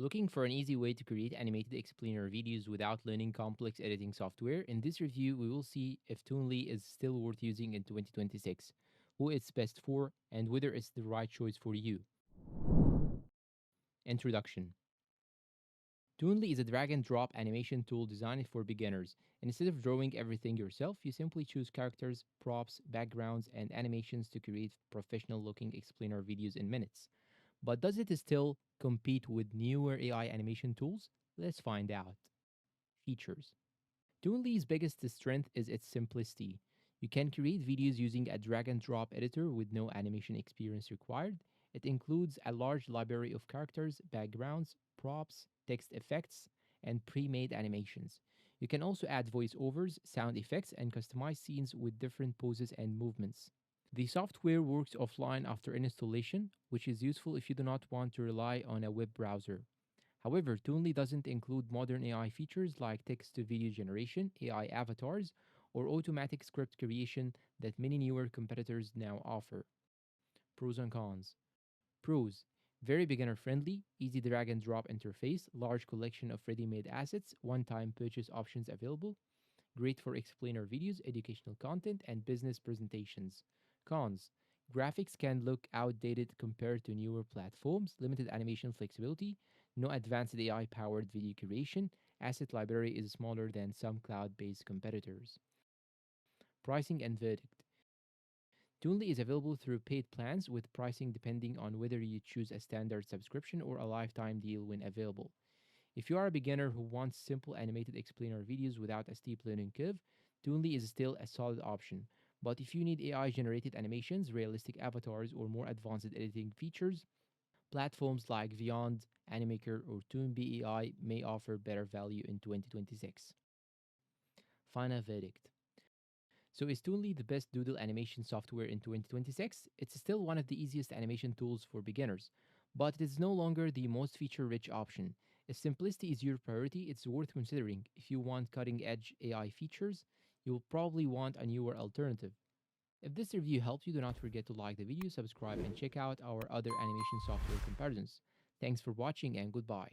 Looking for an easy way to create animated explainer videos without learning complex editing software? In this review, we will see if Toonly is still worth using in 2026, who it's best for, and whether it's the right choice for you. Introduction. Toonly is a drag and drop animation tool designed for beginners. Instead of drawing everything yourself, you simply choose characters, props, backgrounds, and animations to create professional looking explainer videos in minutes. But does it still compete with newer AI animation tools? Let's find out. Features. Toonly's biggest strength is its simplicity. You can create videos using a drag and drop editor with no animation experience required. It includes a large library of characters, backgrounds, props, text effects, and pre made animations. You can also add voiceovers, sound effects, and customize scenes with different poses and movements. The software works offline after installation, which is useful if you do not want to rely on a web browser. However, Toonly doesn't include modern AI features like text to video generation, AI avatars, or automatic script creation that many newer competitors now offer. Pros and cons. Pros: very beginner friendly, easy drag and drop interface, large collection of ready made assets, one time purchase options available, great for explainer videos, educational content, and business presentations. Cons: graphics can look outdated compared to newer platforms, limited animation flexibility, no advanced AI powered video creation, asset library is smaller than some cloud based competitors. Pricing and verdict. Toonly is available through paid plans with pricing depending on whether you choose a standard subscription or a lifetime deal when available. If you are a beginner who wants simple animated explainer videos without a steep learning curve, Toonly is still a solid option. But if you need AI generated animations, realistic avatars, or more advanced editing features, platforms like Vyond, Animaker, or ToonBEI may offer better value in 2026. Final verdict. So is Toonly the best doodle animation software in 2026? It's still one of the easiest animation tools for beginners, but it is no longer the most feature-rich option. If simplicity is your priority, it's worth considering. If you want cutting-edge AI features, you'll probably want a newer alternative. If this review helped you, do not forget to like the video, subscribe, and check out our other animation software comparisons. Thanks for watching and goodbye.